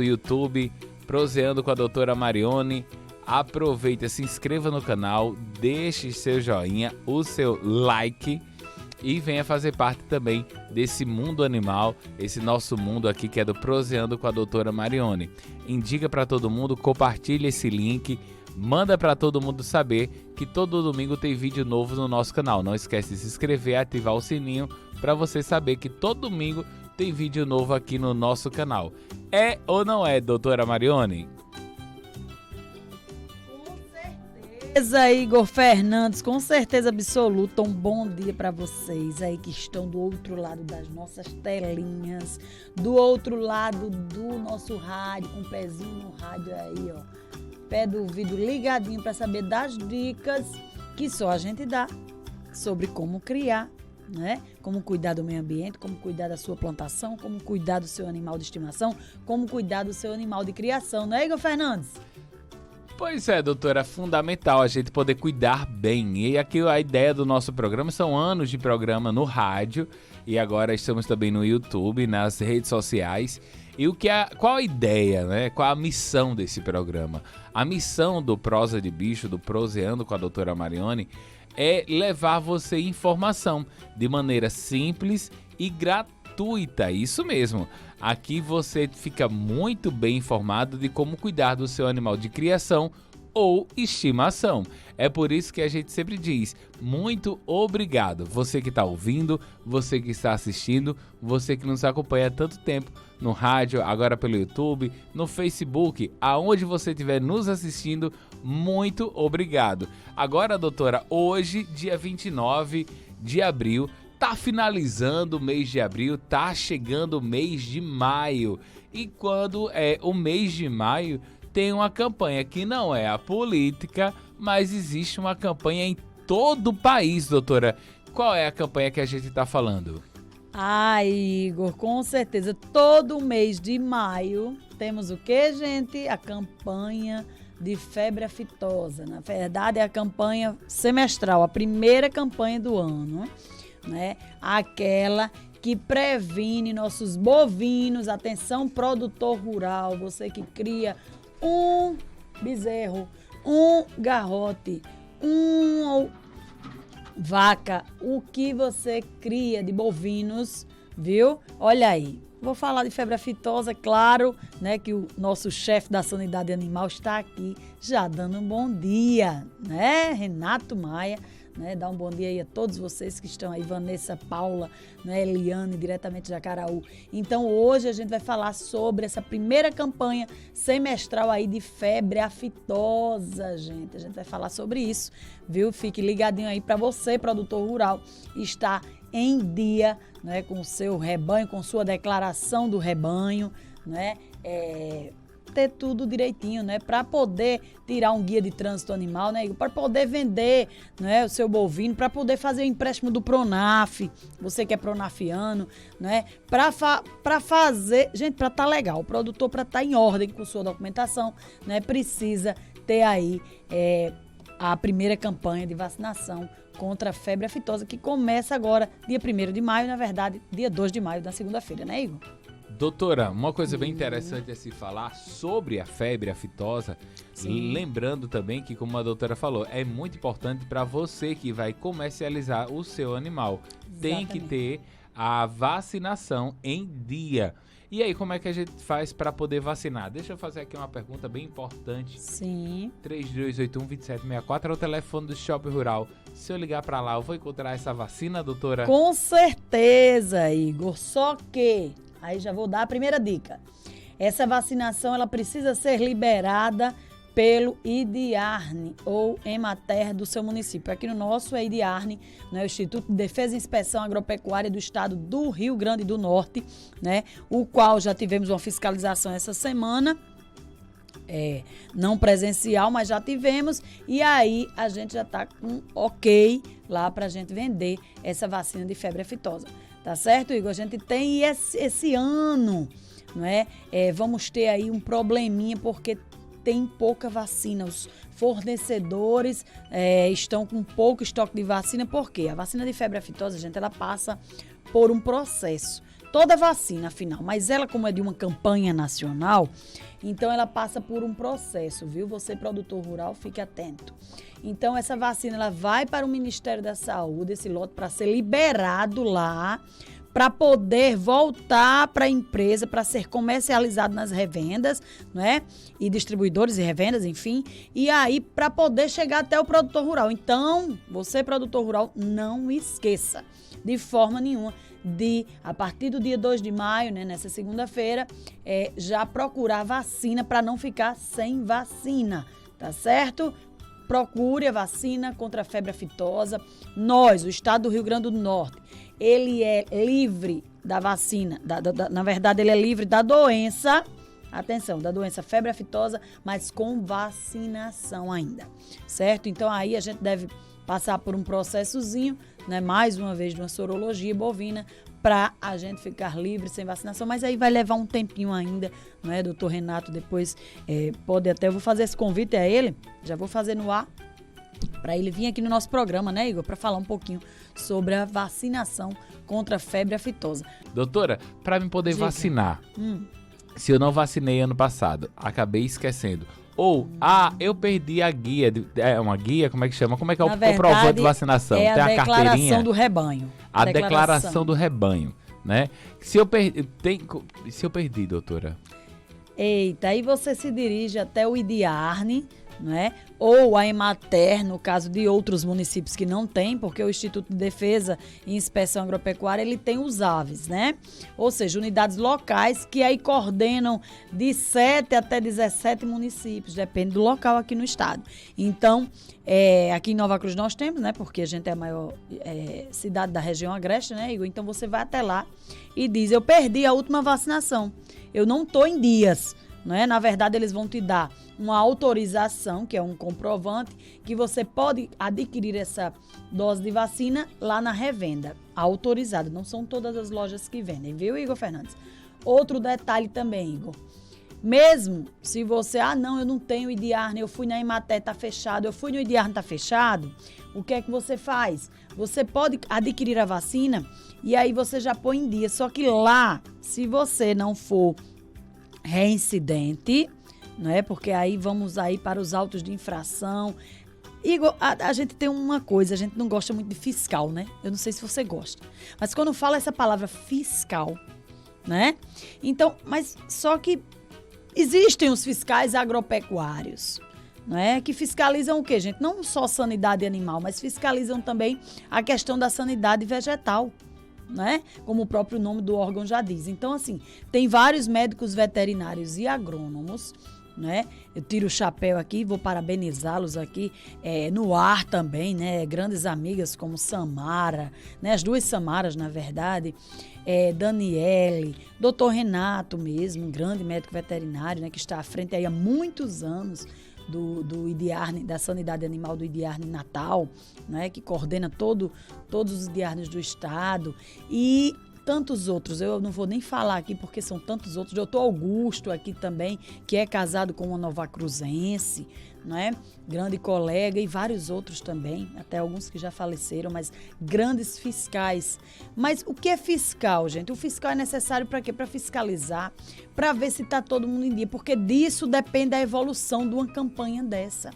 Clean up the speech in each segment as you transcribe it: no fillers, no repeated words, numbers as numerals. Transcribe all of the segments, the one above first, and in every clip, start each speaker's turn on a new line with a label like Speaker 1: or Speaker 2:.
Speaker 1: YouTube, Proseando com a doutora Marione. Aproveita, se inscreva no canal, deixe seu joinha, o seu like e venha fazer parte também desse mundo animal, esse nosso mundo aqui que é do Proseando com a doutora Marione. Indica para todo mundo, compartilha esse link, manda para todo mundo saber que todo domingo tem vídeo novo no nosso canal. Não esquece de se inscrever e ativar o sininho para você saber que todo domingo tem vídeo novo aqui no nosso canal. É ou não é, doutora Marione?
Speaker 2: Com certeza, Igor Fernandes, com certeza absoluta. Um bom dia para vocês aí que estão do outro lado das nossas telinhas, do outro lado do nosso rádio, com o pezinho no rádio aí, ó. Pé do ouvido ligadinho para saber das dicas que só a gente dá sobre como criar, né? Como cuidar do meio ambiente, como cuidar da sua plantação, como cuidar do seu animal de estimação, como cuidar do seu animal de criação, não é, Igor Fernandes?
Speaker 1: Pois é, doutora, é fundamental a gente poder cuidar bem. E aqui a ideia do nosso programa são anos de programa no rádio e agora estamos também no YouTube, nas redes sociais. E qual a ideia, né? Qual a missão desse programa? A missão do Prosa de Bicho, do Proseando com a doutora Marione, é levar você informação de maneira simples e gratuita. Isso mesmo. Aqui você fica muito bem informado de como cuidar do seu animal de criação ou estimação. É por isso que a gente sempre diz muito obrigado. Você que está ouvindo, você que está assistindo, você que nos acompanha há tanto tempo no rádio, agora pelo YouTube, no Facebook, aonde você estiver nos assistindo, muito obrigado. Agora, doutora, hoje, dia 29 de abril, tá finalizando o mês de abril, tá chegando o mês de maio. E quando é o mês de maio, tem uma campanha que não é a política, mas existe uma campanha em todo o país, doutora. Qual é a campanha que a gente está falando?
Speaker 2: Ah, Igor, com certeza. Todo mês de maio temos o que, gente? A campanha de febre aftosa. Na verdade, é a campanha semestral, a primeira campanha do ano, né? Aquela que previne nossos bovinos. Atenção, produtor rural, você que cria um bezerro, um garrote, vaca, o que você cria de bovinos, viu? Olha aí, vou falar de febre aftosa, claro, né, que o nosso chefe da sanidade animal está aqui já dando um bom dia, né, Renato Maia, né, dá um bom dia aí a todos vocês que estão aí, Vanessa, Paula, né, Eliane, diretamente de Jacaraú. Então hoje a gente vai falar sobre essa primeira campanha semestral aí de febre aftosa, gente. A gente vai falar sobre isso, viu? Fique ligadinho aí para você, produtor rural, estar em dia, né, com o seu rebanho, com sua declaração do rebanho, né? Ter tudo direitinho, né? Para poder tirar um guia de trânsito animal, né? Para poder vender, né, o seu bovino, para poder fazer o empréstimo do Pronaf, você que é pronafiano, né? Para fazer, gente, para estar legal, o produtor para estar em ordem com sua documentação, né? Precisa ter aí a primeira campanha de vacinação contra a febre aftosa, que começa agora, dia 1º de maio, na verdade, dia 2 de maio, na segunda-feira, né, Igor?
Speaker 1: Doutora, uma coisa bem interessante é se falar sobre a febre aftosa, lembrando também que, como a doutora falou, é muito importante para você que vai comercializar o seu animal.
Speaker 2: Exatamente.
Speaker 1: Tem que ter a vacinação em dia. E aí, como é que a gente faz para poder vacinar? Deixa eu fazer aqui uma pergunta bem importante.
Speaker 2: Sim.
Speaker 1: 3281-2764 é o telefone do Shopping Rural. Se eu ligar para lá, eu vou encontrar essa vacina, doutora?
Speaker 2: Com certeza, Igor. Só que, aí já vou dar a primeira dica. Essa vacinação, ela precisa ser liberada pelo IDIARNE ou Emater do seu município. Aqui no nosso é IDIARNE, né, o Instituto de Defesa e Inspeção Agropecuária do Estado do Rio Grande do Norte, né, o qual já tivemos uma fiscalização essa semana, não presencial, mas já tivemos, e aí a gente já está com ok lá para a gente vender essa vacina de febre aftosa. Tá certo, Igor? A gente tem esse ano, não é? Vamos ter aí um probleminha porque tem pouca vacina. Os fornecedores estão com pouco estoque de vacina. Por quê? A vacina de febre aftosa, gente, ela passa por um processo. toda vacina, afinal, mas ela, como é de uma campanha nacional, então ela passa por um processo, viu? Você, produtor rural, fique atento. Então, essa vacina, ela vai para o Ministério da Saúde, esse lote, para ser liberado lá, para poder voltar para a empresa, para ser comercializado nas revendas, né? E distribuidores e revendas, enfim. E aí, para poder chegar até o produtor rural. Então, você, produtor rural, não esqueça, de forma nenhuma, de, a partir do dia 2 de maio, né, nessa segunda-feira, já procurar vacina para não ficar sem vacina, tá certo? Procure a vacina contra a febre aftosa. Nós, o estado do Rio Grande do Norte, ele é livre da vacina, na verdade, ele é livre da doença, atenção, da doença febre aftosa, mas com vacinação ainda, certo? Então, aí a gente deve passar por um processozinho, né, mais uma vez, de uma sorologia bovina, para a gente ficar livre sem vacinação, mas aí vai levar um tempinho ainda, não é, doutor Renato? Depois pode até, eu vou fazer esse convite a ele, já vou fazer no ar, para ele vir aqui no nosso programa, né, Igor, para falar um pouquinho sobre a vacinação contra a febre aftosa.
Speaker 1: Doutora, para me poder vacinar, se eu não vacinei ano passado, acabei esquecendo, ou, eu perdi a guia, uma guia, como é que chama? Como é que é o comprovante de vacinação?
Speaker 2: É
Speaker 1: tem
Speaker 2: a declaração
Speaker 1: carteirinha
Speaker 2: do rebanho.
Speaker 1: A declaração do rebanho, né? Se eu perdi, doutora?
Speaker 2: Eita, aí você se dirige até o IDIARNE, né? Ou a Emater, no caso de outros municípios que não tem, porque o Instituto de Defesa e Inspeção Agropecuária, ele tem os AVES, né? Ou seja, unidades locais que aí coordenam de 7 até 17 municípios, depende do local aqui no estado. Então, aqui em Nova Cruz nós temos, né? Porque a gente é a maior cidade da região agreste, né, Igor? Então, você vai até lá e diz, eu perdi a última vacinação, eu não estou em dias, né? Na verdade, eles vão te dar uma autorização, que é um comprovante, que você pode adquirir essa dose de vacina lá na revenda, autorizada. Não são todas as lojas que vendem, viu, Igor Fernandes? Outro detalhe também, Igor. Mesmo se você, não, eu não tenho IDIARNE, eu fui na Emater, tá fechado, eu fui no IDIARNE, tá fechado, o que é que você faz? Você pode adquirir a vacina e aí você já põe em dia. Só que lá, se você não for reincidente, não é? Porque aí vamos aí para os autos de infração. Igor, a gente tem uma coisa, a gente não gosta muito de fiscal, né? Eu não sei se você gosta. Mas quando fala essa palavra fiscal, né? Então, mas só que existem os fiscais agropecuários, não é? Que fiscalizam o quê, gente? Não só sanidade animal, mas fiscalizam também a questão da sanidade vegetal, né? Como o próprio nome do órgão já diz. Então, assim, tem vários médicos veterinários e agrônomos, né? Eu tiro o chapéu aqui, vou parabenizá-los aqui no ar também, né? Grandes amigas como Samara, né? As duas Samaras, na verdade, Daniele, doutor Renato mesmo, um grande médico veterinário, né? Que está à frente aí há muitos anos do IDIARNE, da sanidade animal do IDIARNE Natal, né? Que coordena todos os IDIARNES do estado e tantos outros, eu não vou nem falar aqui porque são tantos outros. Doutor Augusto aqui também, que é casado com uma novacruzense, não é? Grande colega e vários outros também, até alguns que já faleceram, mas grandes fiscais. Mas o que é fiscal, gente? O fiscal é necessário para quê? Para fiscalizar, para ver se está todo mundo em dia, porque disso depende a evolução de uma campanha dessa.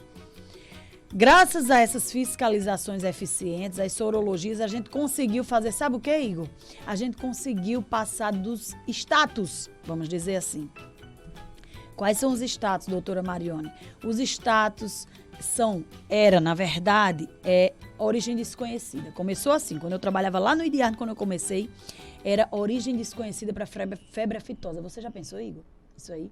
Speaker 2: Graças a essas fiscalizações eficientes, as sorologias, a gente conseguiu fazer, sabe o que, Igor? A gente conseguiu passar dos status, vamos dizer assim. Quais são os status, doutora Marione? Os status na verdade, origem desconhecida. Começou assim, quando eu trabalhava lá no IDIARNE, quando eu comecei, era origem desconhecida para febre aftosa. Você já pensou, Igor? Isso aí?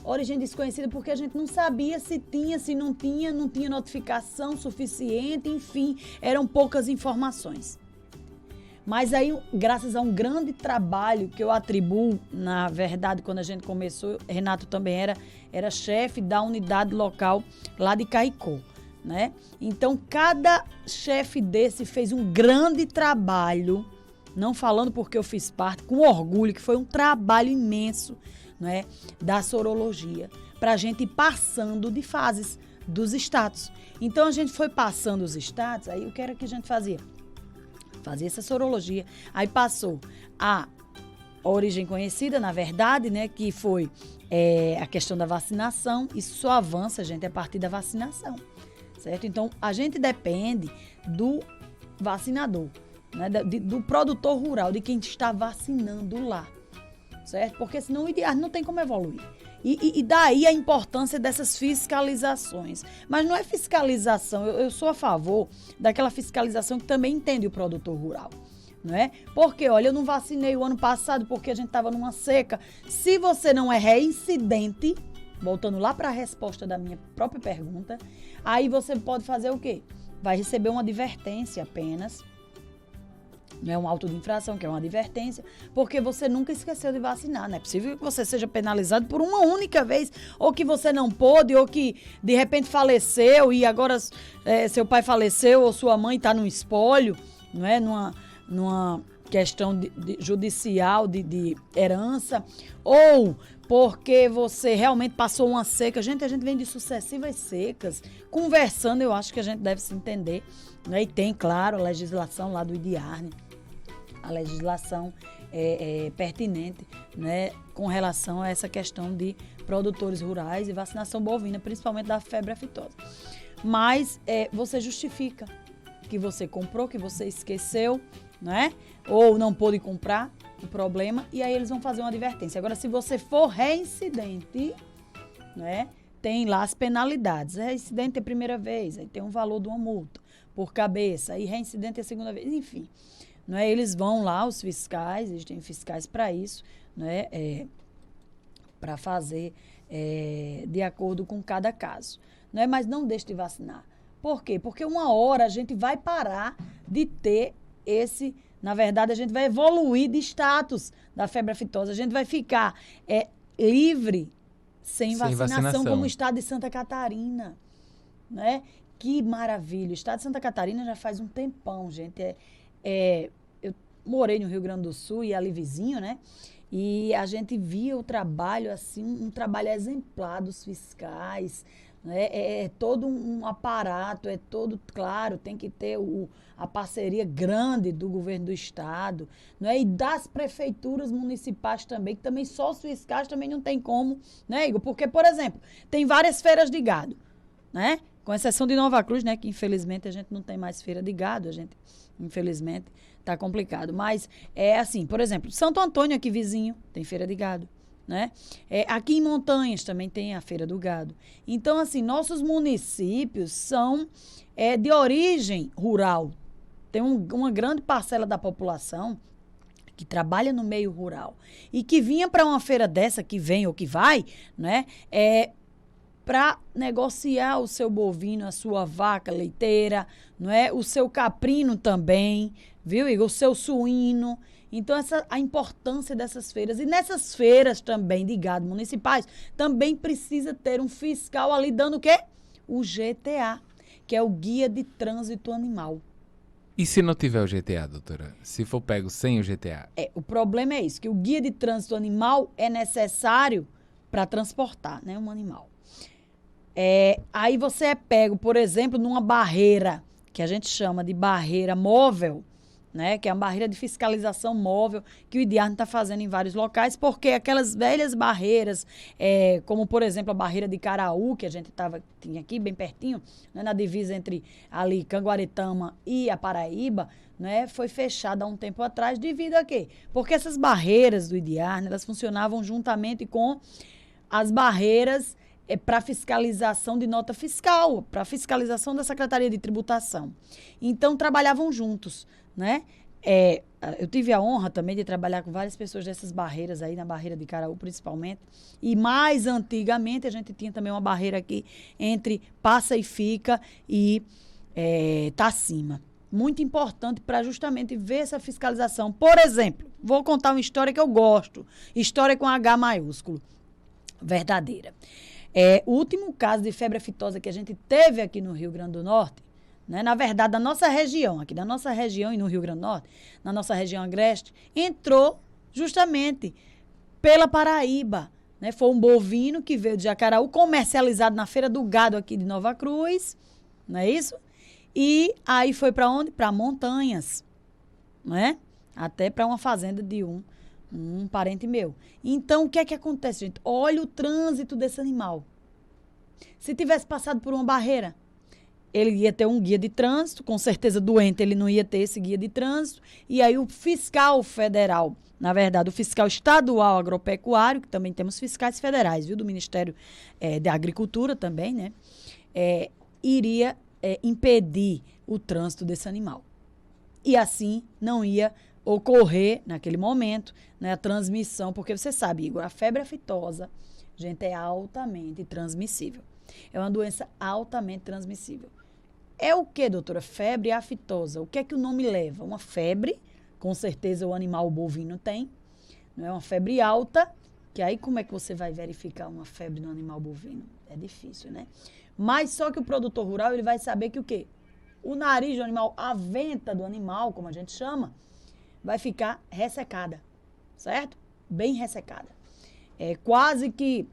Speaker 2: Origem desconhecida porque a gente não sabia se tinha, se não tinha notificação suficiente, enfim, eram poucas informações. Mas aí, graças a um grande trabalho que eu atribuo, na verdade, quando a gente começou, Renato também era chefe da unidade local lá de Caicó, né? Então, cada chefe desse fez um grande trabalho, não falando porque eu fiz parte, com orgulho, que foi um trabalho imenso, né, da sorologia, para a gente ir passando de fases dos status. Então, a gente foi passando os status, aí o que era que a gente fazia? Fazia essa sorologia. Aí passou a origem conhecida, na verdade, né, que foi a questão da vacinação. Isso só avança, gente, a partir da vacinação, certo? Então, a gente depende do vacinador, né, do produtor rural, de quem está vacinando lá, certo? Porque senão o IDIARNE não tem como evoluir. E daí a importância dessas fiscalizações. Mas não é fiscalização, eu sou a favor daquela fiscalização que também entende o produtor rural. Não é? Porque, olha, eu não vacinei o ano passado porque a gente estava numa seca. Se você não é reincidente, voltando lá para a resposta da minha própria pergunta, aí você pode fazer o quê? Vai receber uma advertência apenas. Não é um auto de infração, que é uma advertência, porque você nunca esqueceu de vacinar. Não é possível que você seja penalizado por uma única vez, ou que você não pôde, ou que de repente faleceu e agora seu pai faleceu ou sua mãe está num espólio, não é? Numa questão judicial de herança, ou porque você realmente passou uma seca. A gente vem de sucessivas secas. Conversando, eu acho que a gente deve se entender, né? E tem, claro, a legislação lá do IDIARNE, a legislação pertinente, né, com relação a essa questão de produtores rurais e vacinação bovina, principalmente da febre aftosa. Mas você justifica que você comprou, que você esqueceu, né? Ou não pôde comprar, o problema, e aí eles vão fazer uma advertência. Agora, se você for reincidente, né, tem lá as penalidades. Reincidente é a primeira vez, aí tem um valor de uma multa por cabeça, aí reincidente é a segunda vez, enfim. Não é? Eles vão lá, os fiscais, eles têm fiscais para isso, né, para fazer de acordo com cada caso. Não é? Mas não deixe de vacinar. Por quê? Porque uma hora a gente vai parar de ter na verdade, a gente vai evoluir de status da febre aftosa. A gente vai ficar livre, sem vacinação, como o estado de Santa Catarina, né? Que maravilha. O estado de Santa Catarina já faz um tempão, gente. Eu morei no Rio Grande do Sul e ali vizinho, né? E a gente via o trabalho, assim, um trabalho exemplar dos fiscais, né? É todo um aparato, claro, tem que ter a parceria grande do governo do estado, né? E das prefeituras municipais também, que também só os fiscais também não tem como, né, Igor? Porque, por exemplo, tem várias feiras de gado, né? Com exceção de Nova Cruz, né? Que infelizmente a gente não tem mais feira de gado, a gente, infelizmente, tá complicado. Mas é assim, por exemplo, Santo Antônio aqui vizinho tem feira de gado, né? Aqui em Montanhas também tem a feira do gado. Então, assim, nossos municípios são de origem rural. Tem uma grande parcela da população que trabalha no meio rural e que vinha para uma feira dessa, que vem ou que vai, né? Para negociar o seu bovino, a sua vaca leiteira, não é? O seu caprino também, viu, Igor? O seu suíno. Então, a importância dessas feiras. E nessas feiras também de gado municipais, também precisa ter um fiscal ali dando o quê? O GTA, que é o Guia de Trânsito Animal.
Speaker 1: E se não tiver o GTA, doutora? Se for pego sem o GTA?
Speaker 2: O problema é isso, que o Guia de Trânsito Animal é necessário para transportar, né, um animal. Aí você é pego, por exemplo, numa barreira, que a gente chama de barreira móvel, né, que é uma barreira de fiscalização móvel que o IDIARNE está fazendo em vários locais, porque aquelas velhas barreiras, como, por exemplo, a barreira de Caraú, que a gente tinha aqui bem pertinho, né, na divisa entre ali Canguaretama e a Paraíba, né, foi fechada há um tempo atrás devido a quê? Porque essas barreiras do IDIARNE, elas funcionavam juntamente com as barreiras para fiscalização de nota fiscal, para fiscalização da Secretaria de Tributação. Então, trabalhavam juntos, né? Eu tive a honra também de trabalhar com várias pessoas dessas barreiras aí, na barreira de Caraú principalmente, e mais antigamente a gente tinha também uma barreira aqui entre Passa e Fica e Tacima. Muito importante para justamente ver essa fiscalização. Por exemplo, vou contar uma história que eu gosto, história com H maiúsculo, verdadeira. O último caso de febre aftosa que a gente teve aqui no Rio Grande do Norte, né, na verdade, da nossa região, aqui da nossa região e no Rio Grande do Norte, na nossa região agreste, entrou justamente pela Paraíba. Né? Foi um bovino que veio de Jacaraú, comercializado na Feira do Gado aqui de Nova Cruz, não é isso? E aí foi para onde? Para Montanhas, né? Até para uma fazenda de um Um parente meu. Então, o que é que acontece, gente? Olha o trânsito desse animal. Se tivesse passado por uma barreira, ele ia ter um guia de trânsito, com certeza doente ele não ia ter esse guia de trânsito, e aí o fiscal federal, na verdade, o fiscal estadual agropecuário, que também temos fiscais federais, viu, do Ministério da Agricultura também, né, iria impedir o trânsito desse animal. E assim não ia ocorrer, naquele momento, né, a transmissão, porque você sabe, Igor, a febre aftosa, gente, é altamente transmissível. É uma doença altamente transmissível. É o que, doutora? Febre aftosa. O que é que o nome leva? Uma febre, com certeza o animal bovino tem, não é uma febre alta, que aí como é que você vai verificar uma febre no animal bovino? É difícil, né? Mas só que o produtor rural, ele vai saber que o quê? O nariz do animal, a venta do animal, como a gente chama, vai ficar ressecada, certo? Bem ressecada. É quase que,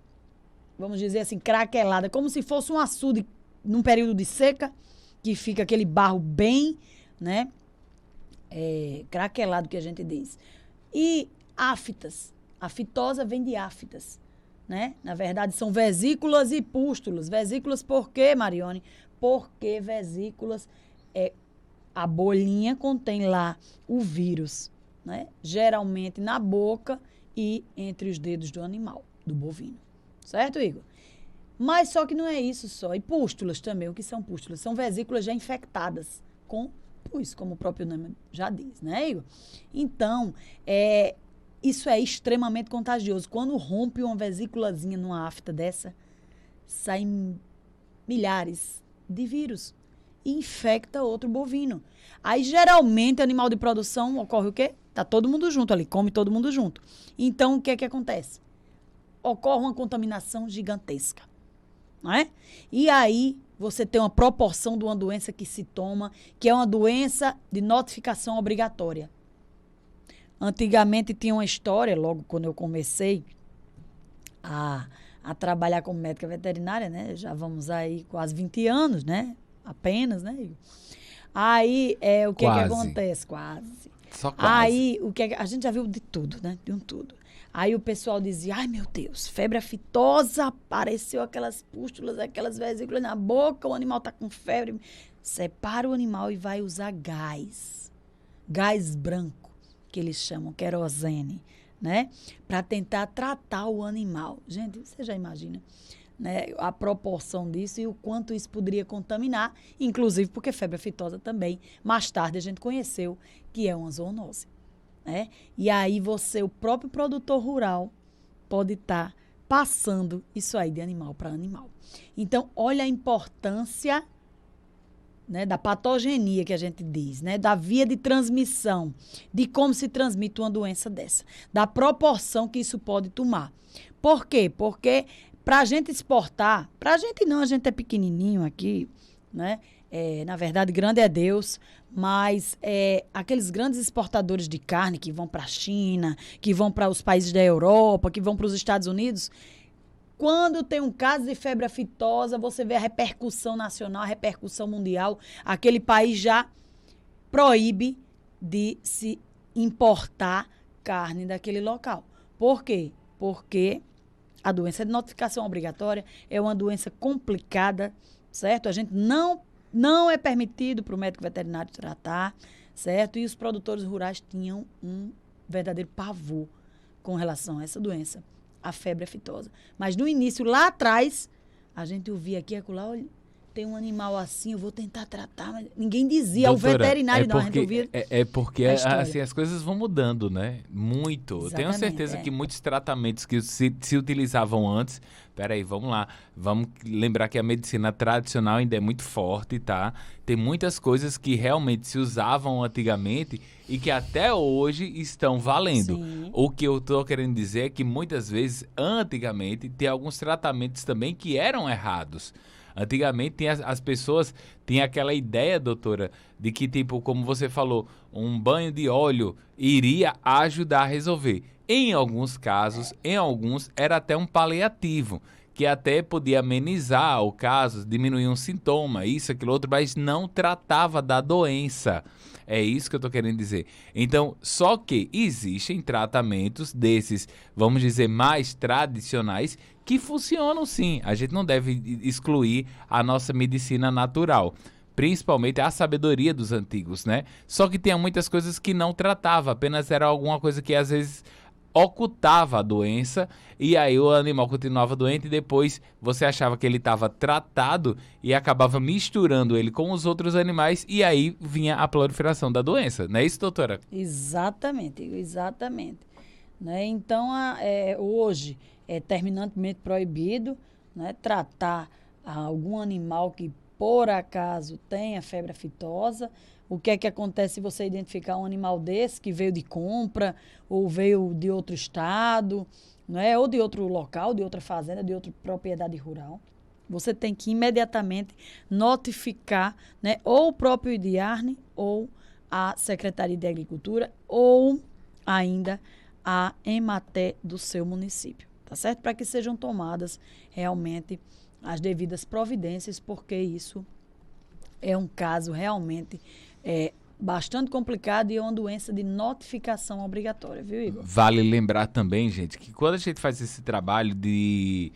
Speaker 2: vamos dizer assim, craquelada, como se fosse um açude num período de seca, que fica aquele barro bem, né, craquelado, que a gente diz. E aftas. A fitosa vem de aftas, né? Na verdade, são vesículas e pústulas. Vesículas por quê, Marione? Porque vesículas, a bolinha contém lá o vírus, né? Geralmente na boca e entre os dedos do animal, do bovino. Certo, Igor? Mas só que não é isso só. E pústulas também. O que são pústulas? São vesículas já infectadas com pus, como o próprio nome já diz, né, Igor? Então, isso é extremamente contagioso. Quando rompe uma vesículazinha numa afta dessa, saem milhares de vírus e infecta outro bovino. Aí, geralmente, animal de produção, ocorre o quê? Tá todo mundo junto ali, come todo mundo junto. Então, o que é que acontece? Ocorre uma contaminação gigantesca. Não é? E aí você tem uma proporção de uma doença que se toma, que é uma doença de notificação obrigatória. Antigamente tinha uma história, logo quando eu comecei a trabalhar como médica veterinária, né? Já vamos aí quase 20 anos, né? Apenas, né? Aí, o que acontece? Quase.
Speaker 1: Só quase.
Speaker 2: Aí, a gente já viu de tudo, né? De um tudo. Aí o pessoal dizia, ai meu Deus, febre aftosa, apareceu aquelas pústulas, aquelas vesículas na boca, o animal tá com febre. Separa o animal e vai usar gás. Gás branco, que eles chamam, querosene, né? Para tentar tratar o animal. Gente, você já imagina, né, a proporção disso e o quanto isso poderia contaminar, inclusive porque febre aftosa também, mais tarde a gente conheceu que é uma zoonose. Né? E aí o próprio produtor rural pode estar passando isso aí de animal para animal. Então, olha a importância, né, da patogenia que a gente diz, né, da via de transmissão, de como se transmite uma doença dessa, da proporção que isso pode tomar. Por quê? Porque para a gente exportar, para a gente não, a gente é pequenininho aqui, né? Na verdade, grande é Deus, mas aqueles grandes exportadores de carne que vão para a China, que vão para os países da Europa, que vão para os Estados Unidos, quando tem um caso de febre aftosa, você vê a repercussão nacional, a repercussão mundial, aquele país já proíbe de se importar carne daquele local. Por quê? Porque a doença de notificação obrigatória é uma doença complicada, certo? A gente não é permitido para o médico veterinário tratar, certo? E os produtores rurais tinham um verdadeiro pavor com relação a essa doença, a febre aftosa. Mas no início, lá atrás, a gente ouvia aqui, acolá, olha, tem um animal assim, eu vou tentar tratar, mas ninguém dizia,
Speaker 1: doutora,
Speaker 2: o veterinário não,
Speaker 1: porque,
Speaker 2: a gente ouvia
Speaker 1: porque assim, as coisas vão mudando, né? Muito.
Speaker 2: Exatamente,
Speaker 1: Tenho certeza que muitos tratamentos que se utilizavam antes, peraí, vamos lá, vamos lembrar que a medicina tradicional ainda é muito forte, tá? Tem muitas coisas que realmente se usavam antigamente e que até hoje estão valendo.
Speaker 2: Sim.
Speaker 1: O que eu estou querendo dizer é que muitas vezes, antigamente, tem alguns tratamentos também que eram errados. Antigamente as pessoas tinham aquela ideia, doutora, de que, tipo, como você falou, um banho de óleo iria ajudar a resolver. Em alguns casos, em alguns, era até um paliativo, que até podia amenizar o caso, diminuir um sintoma, isso, aquilo, outro, mas não tratava da doença. É isso que eu tô querendo dizer. Então, só que existem tratamentos desses, vamos dizer, mais tradicionais, que funcionam sim. A gente não deve excluir a nossa medicina natural. Principalmente a sabedoria dos antigos, né? Só que tinha muitas coisas que não tratava, apenas era alguma coisa que às vezes ocultava a doença e aí o animal continuava doente e depois você achava que ele estava tratado e acabava misturando ele com os outros animais e aí vinha a proliferação da doença. Não é isso, doutora?
Speaker 2: Exatamente, exatamente. Né? Então, hoje é terminantemente proibido, né, tratar algum animal que por acaso tenha febre aftosa. O que é que acontece se você identificar um animal desse que veio de compra ou veio de outro estado, né, ou de outro local, de outra fazenda, de outra propriedade rural? Você tem que imediatamente notificar, né, ou o próprio IDIARNE ou a Secretaria de Agricultura ou ainda a EMATER do seu município, tá certo? Para que sejam tomadas realmente as devidas providências, porque isso é um caso realmente bastante complicado e é uma doença de notificação obrigatória, viu, Igor?
Speaker 1: Vale lembrar também, gente, que quando a gente faz esse trabalho de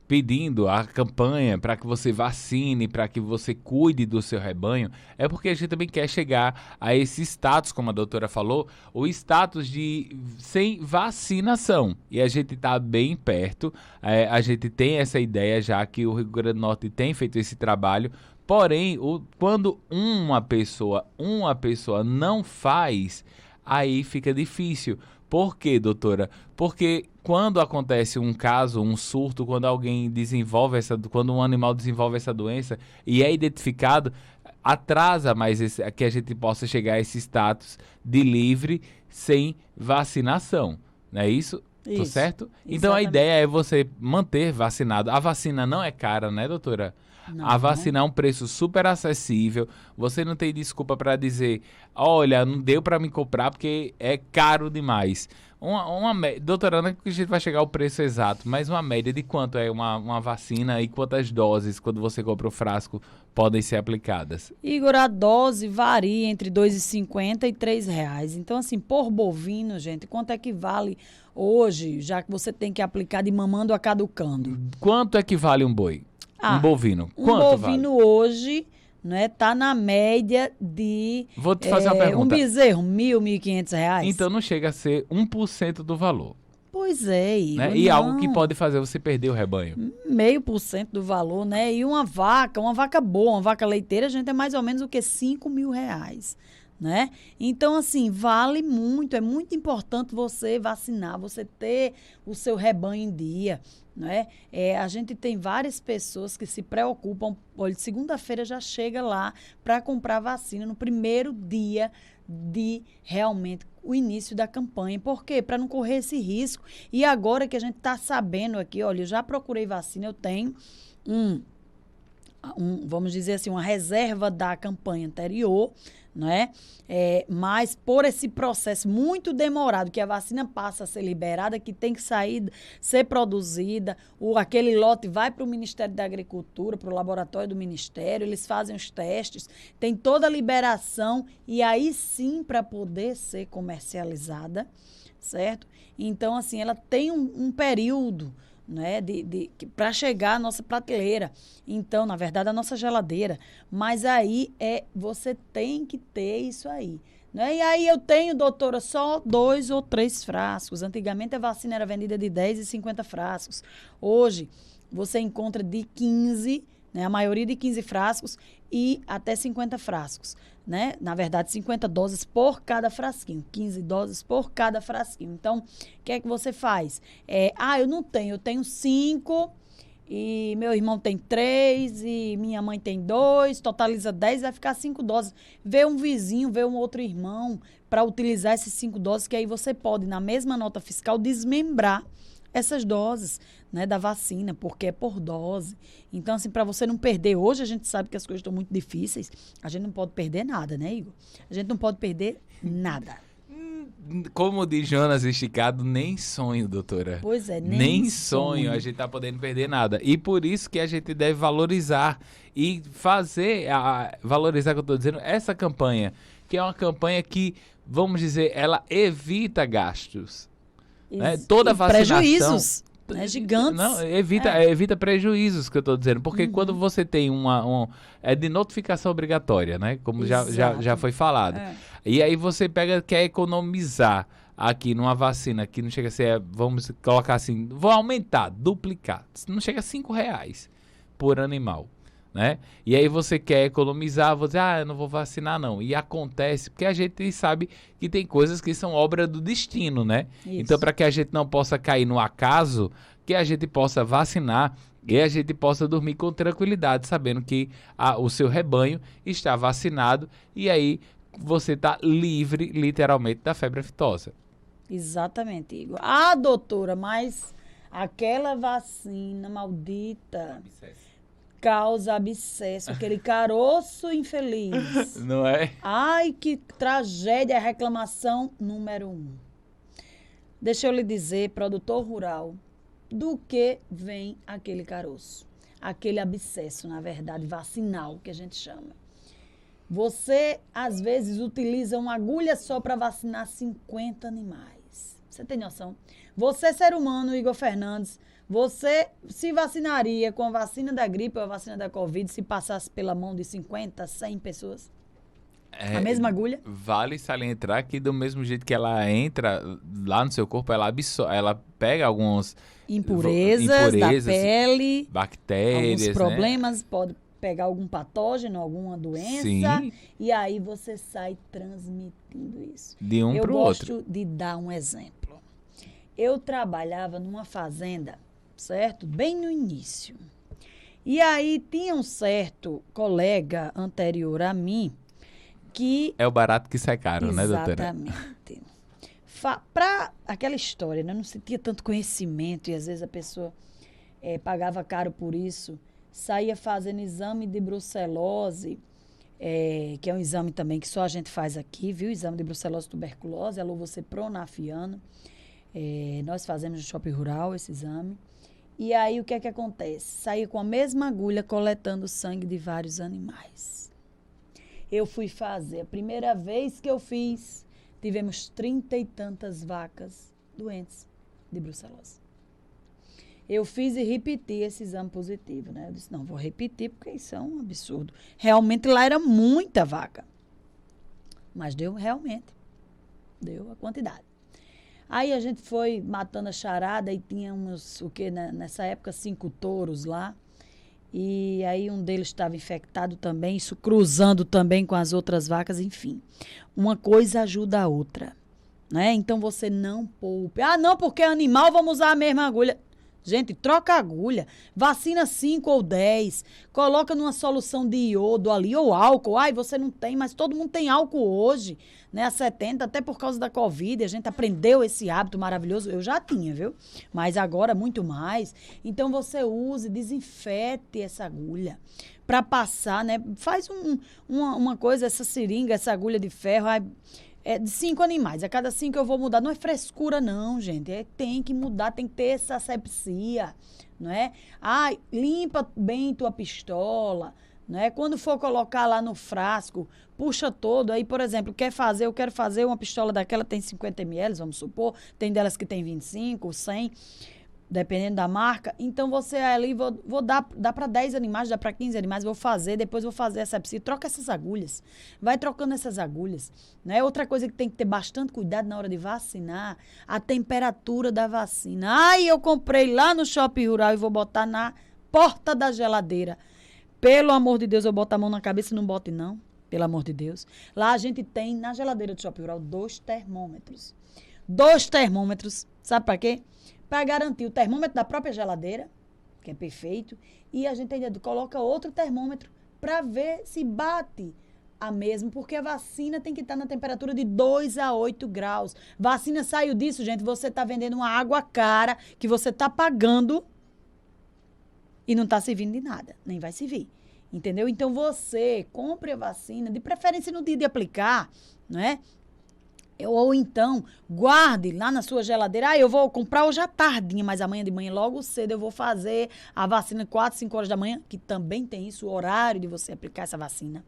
Speaker 1: pedindo a campanha para que você vacine, para que você cuide do seu rebanho, é porque a gente também quer chegar a esse status, como a doutora falou, o status de sem vacinação. E a gente está bem perto, a gente tem essa ideia já que o Rio Grande do Norte tem feito esse trabalho, porém, quando uma pessoa não faz, aí fica difícil. Por quê, doutora? Porque quando acontece um caso, um surto, quando alguém quando um animal desenvolve essa doença e é identificado, atrasa mais que a gente possa chegar a esse status de livre sem vacinação. Não é isso?
Speaker 2: Isso,
Speaker 1: Tô certo?
Speaker 2: exatamente.
Speaker 1: Então a ideia é você manter vacinado. A vacina não é cara, né, doutora?
Speaker 2: Não.
Speaker 1: A vacina é um preço super acessível. Você não tem desculpa para dizer, olha, não deu para me comprar porque é caro demais. Doutora, não é que a gente vai chegar ao preço exato, mas uma média de quanto é uma vacina e quantas doses, quando você compra o frasco, podem ser aplicadas?
Speaker 2: Igor, a dose varia entre R$ 2,50 e R$ 3,00. Então, assim, por bovino, gente, quanto é que vale hoje, já que você tem que aplicar de mamando a caducando?
Speaker 1: Quanto é que vale um boi? Um bovino? Quanto
Speaker 2: bovino
Speaker 1: vale?
Speaker 2: Hoje, né, tá na média de
Speaker 1: Vou te fazer uma pergunta.
Speaker 2: Um bezerro, R$ 1.000, R$ 1.500.
Speaker 1: Então não chega a ser 1% do valor.
Speaker 2: Pois é, Igor.
Speaker 1: Né? E algo que pode fazer você perder o rebanho.
Speaker 2: 0,5% do valor, né? E uma vaca boa, uma vaca leiteira, a gente é mais ou menos o que? R$ 5.000. Né? Então, assim, vale muito, é muito importante você vacinar, você ter o seu rebanho em dia, né? A gente tem várias pessoas que se preocupam, olha, segunda-feira já chega lá para comprar vacina no primeiro dia de realmente o início da campanha. Por quê? Para não correr esse risco. E agora que a gente está sabendo aqui, olha, eu já procurei vacina, eu tenho vamos dizer assim, uma reserva da campanha anterior, né? Mas por esse processo muito demorado, que a vacina passa a ser liberada, que tem que ser produzida, aquele lote vai para o Ministério da Agricultura, para o laboratório do Ministério, eles fazem os testes, tem toda a liberação e aí sim para poder ser comercializada, certo? Então, assim, ela tem um período, né, para chegar à nossa prateleira. Então, na verdade, a nossa geladeira. Mas aí você tem que ter isso aí. Né? E aí eu tenho, doutora, só 2 ou 3 frascos. Antigamente a vacina era vendida de 10 e 50 frascos. Hoje você encontra de 15, né, a maioria de 15 frascos e até 50 frascos. Né? Na verdade, 50 doses por cada frasquinho, 15 doses por cada frasquinho. Então, o que é que você faz? Eu não tenho, eu tenho 5 e meu irmão tem 3 e minha mãe tem 2, totaliza 10, vai ficar 5 doses. Vê um vizinho, vê um outro irmão para utilizar esses 5 doses, que aí você pode, na mesma nota fiscal, desmembrar essas doses, né, da vacina, porque é por dose. Então, assim, para você não perder, hoje a gente sabe que as coisas estão muito difíceis, a gente não pode perder nada, né, Igor? A gente não pode perder nada.
Speaker 1: como diz Jonas Esticado, nem sonho, doutora.
Speaker 2: Pois é,
Speaker 1: Nem sonho a gente tá podendo perder nada. E por isso que a gente deve valorizar e valorizar, que eu tô dizendo, essa campanha, que é uma campanha que, vamos dizer, ela evita gastos. Né? Toda vacinação...
Speaker 2: Prejuízos. Gigantes.
Speaker 1: Não, evita prejuízos, que eu estou dizendo. Porque quando você tem é de notificação obrigatória, né? Como já foi falado. E aí você quer economizar aqui numa vacina que não chega a ser, vamos colocar assim, vou aumentar, duplicar. Não chega a R$5 por animal. Né? E aí você quer economizar, você eu não vou vacinar não. E acontece, porque a gente sabe que tem coisas que são obra do destino, né? Isso. Então, para que a gente não possa cair no acaso, que a gente possa vacinar e a gente possa dormir com tranquilidade, sabendo que o seu rebanho está vacinado e aí você está livre, literalmente, da febre aftosa.
Speaker 2: Exatamente, Igor. Doutora, mas aquela vacina maldita... causa abscesso, aquele caroço infeliz.
Speaker 1: Não é?
Speaker 2: Ai, que tragédia, reclamação número 1. Deixa eu lhe dizer, produtor rural, do que vem aquele caroço? Aquele abscesso, na verdade, vacinal, que a gente chama. Você, às vezes, utiliza uma agulha só para vacinar 50 animais. Você tem noção? Você, ser humano, Igor Fernandes, você se vacinaria com a vacina da gripe ou a vacina da Covid se passasse pela mão de 50, 100 pessoas? A mesma agulha?
Speaker 1: Vale salientar que do mesmo jeito que ela entra lá no seu corpo, ela pega algumas
Speaker 2: impurezas da pele,
Speaker 1: bactérias,
Speaker 2: alguns problemas, pode pegar algum patógeno, alguma doença,
Speaker 1: sim.
Speaker 2: E aí você sai transmitindo isso.
Speaker 1: De um para o outro.
Speaker 2: Eu gosto de dar um exemplo. Eu trabalhava numa fazenda, certo? Bem no início. E aí tinha um certo colega anterior a mim que...
Speaker 1: É o barato que sai caro, né, doutora?
Speaker 2: Exatamente. Para aquela história, né? Eu não sentia tanto conhecimento e às vezes a pessoa pagava caro por isso. Saía fazendo exame de brucelose, que é um exame também que só a gente faz aqui, viu? Exame de brucelose e tuberculose, alô você pronafiano. Nós fazemos no Shopping Rural esse exame. E aí, o que é que acontece? Saía com a mesma agulha coletando sangue de vários animais. Eu fui fazer. A primeira vez que eu fiz, tivemos 30 e tantas vacas doentes de brucelose. Eu fiz e repeti esse exame positivo, né? Eu disse, não, vou repetir porque isso é um absurdo. Realmente, lá era muita vaca. Mas deu a quantidade. Aí a gente foi matando a charada e tínhamos, nessa época, 5 touros lá. E aí um deles estava infectado também, isso cruzando também com as outras vacas, enfim. Uma coisa ajuda a outra, né? Então você não poupe. Não, porque é animal, vamos usar a mesma agulha. Gente, troca a agulha, vacina 5 ou 10, coloca numa solução de iodo ali, ou álcool. Você não tem, mas todo mundo tem álcool hoje, né? A 70, até por causa da Covid, a gente aprendeu esse hábito maravilhoso. Eu já tinha, viu? Mas agora muito mais. Então você use, desinfete essa agulha para passar, né? Faz uma coisa, essa seringa, essa agulha de ferro, de 5 animais. A cada 5 eu vou mudar. Não é frescura, não, gente. Tem que mudar, tem que ter essa asepsia, não é? Limpa bem tua pistola, não é? Quando for colocar lá no frasco, puxa todo. Aí, por exemplo, eu quero fazer uma pistola daquela, tem 50 ml, vamos supor. Tem delas que tem 25, 100, dependendo da marca. Então, você ali, vou dar para 10 animais, dá para 15 animais, depois vou fazer essa asepsia. Troca essas agulhas. Vai trocando essas agulhas, né? Outra coisa que tem que ter bastante cuidado na hora de vacinar, a temperatura da vacina. Eu comprei lá no Shopping Rural e vou botar na porta da geladeira. Pelo amor de Deus, eu boto a mão na cabeça e não bote não. Pelo amor de Deus. Lá a gente tem, na geladeira do Shopping Rural, 2 termômetros. 2 termômetros. Sabe para quê? Para garantir o termômetro da própria geladeira, que é perfeito, e a gente ainda coloca outro termômetro para ver se bate a mesma, porque a vacina tem que estar na temperatura de 2 a 8 graus. Vacina saiu disso, gente, você está vendendo uma água cara que você está pagando e não está servindo de nada, nem vai servir, entendeu? Então você compre a vacina, de preferência no dia de aplicar, não é? Ou então, guarde lá na sua geladeira. Ah, eu vou comprar hoje à tardinha, mas amanhã de manhã, logo cedo, eu vou fazer a vacina 4, 5 horas da manhã, que também tem isso, o horário de você aplicar essa vacina.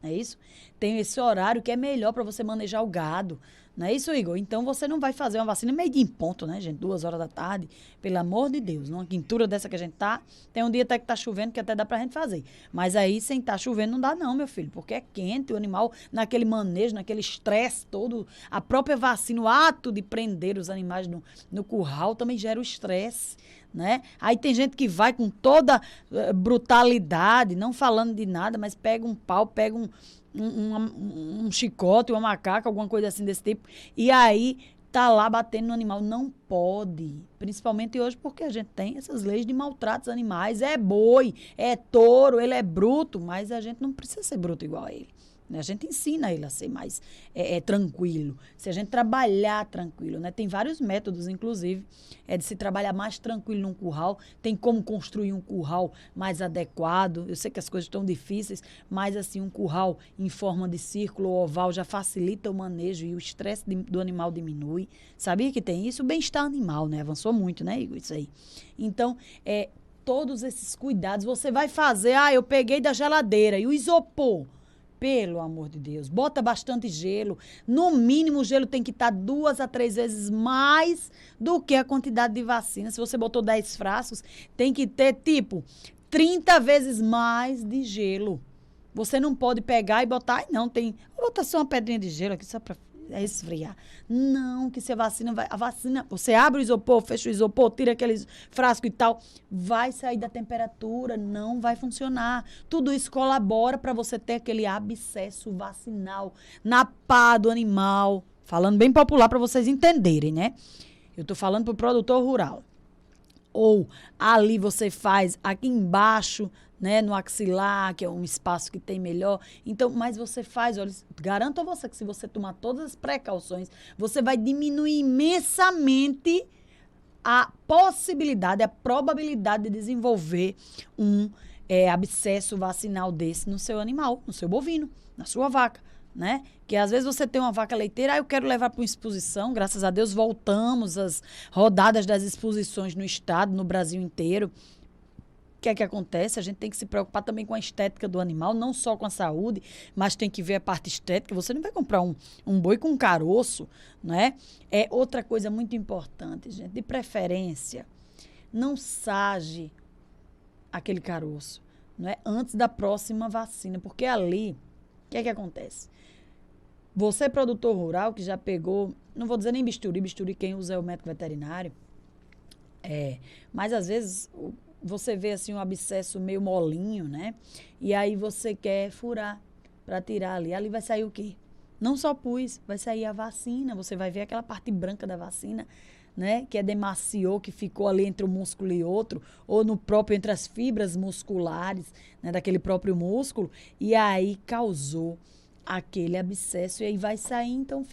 Speaker 2: Não é isso? Tem esse horário que é melhor para você manejar o gado. Não é isso, Igor? Então, você não vai fazer uma vacina meio dia em ponto, né, gente? 2 horas da tarde. Pelo amor de Deus. Numa quintura dessa que a gente tá, tem um dia até que tá chovendo, que até dá pra gente fazer. Mas aí, sem tá chovendo, não dá não, meu filho. Porque é quente, o animal, naquele manejo, naquele estresse todo. A própria vacina, o ato de prender os animais no curral também gera o estresse. Né? Aí tem gente que vai com toda brutalidade, não falando de nada, mas pega um pau, pega um chicote, uma macaca, alguma coisa assim desse tipo, e aí tá lá batendo no animal. Não pode, principalmente hoje, porque a gente tem essas leis de maltratos animais. É boi, é touro, ele é bruto, mas a gente não precisa ser bruto igual a ele. A gente ensina ele a ser mais tranquilo. Se a gente trabalhar tranquilo, né? Tem vários métodos, inclusive, de se trabalhar mais tranquilo num curral. Tem como construir um curral mais adequado. Eu sei que as coisas estão difíceis, mas assim, um curral em forma de círculo ou oval já facilita o manejo e o estresse do animal diminui. Sabia que tem isso? O bem-estar animal, né? Avançou muito, né, Igor? Isso aí. Então, todos esses cuidados você vai fazer. Ah, eu peguei da geladeira e o isopor. Pelo amor de Deus, bota bastante gelo. No mínimo, o gelo tem que estar 2 a 3 vezes mais do que a quantidade de vacina. Se você botou 10 frascos, tem que ter, 30 vezes mais de gelo. Você não pode pegar e botar, ai não, vou botar só uma pedrinha de gelo aqui só para esfriar. Não, que se a vacina você abre o isopor, fecha o isopor, tira aquele frasco e tal, vai sair da temperatura, não vai funcionar. Tudo isso colabora para você ter aquele abscesso vacinal na pá do animal. Falando bem popular para vocês entenderem, né? Eu tô falando pro produtor rural. Ou ali você faz aqui embaixo, né, no axilar, que é um espaço que tem melhor. Então, mas você faz, olha, garanto a você que se você tomar todas as precauções, você vai diminuir imensamente a possibilidade, a probabilidade de desenvolver um abscesso vacinal desse no seu animal, no seu bovino, na sua vaca. Né? Que às vezes você tem uma vaca leiteira, eu quero levar para uma exposição, graças a Deus voltamos às rodadas das exposições no estado, no Brasil inteiro. O que é que acontece? A gente tem que se preocupar também com a estética do animal, não só com a saúde, mas tem que ver a parte estética. Você não vai comprar um boi com um caroço, né? É outra coisa muito importante, gente, de preferência, não sage aquele caroço, não é? Antes da próxima vacina, porque ali, o que é que acontece? Você, produtor rural, que já pegou, não vou dizer nem bisturi quem usa é o médico veterinário, mas às vezes você vê assim um abscesso meio molinho, né? E aí você quer furar para tirar ali vai sair o quê? Não só pus, vai sair a vacina, você vai ver aquela parte branca da vacina, né? Que demaciou, que ficou ali entre um músculo e outro, ou no próprio, entre as fibras musculares, né? Daquele próprio músculo, e aí causou aquele abscesso, e aí vai sair, então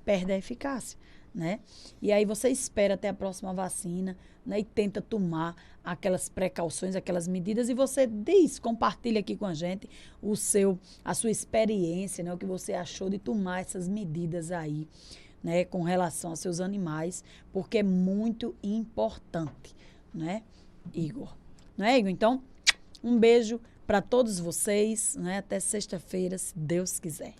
Speaker 2: perde a eficácia, né? E aí você espera até a próxima vacina, né? E tenta tomar aquelas precauções, aquelas medidas, e você compartilha aqui com a gente a sua experiência, né? O que você achou de tomar essas medidas aí, né? Com relação aos seus animais, porque é muito importante, né, Igor? Não é, Igor? Então, um beijo para todos vocês, né? Até sexta-feira, se Deus quiser.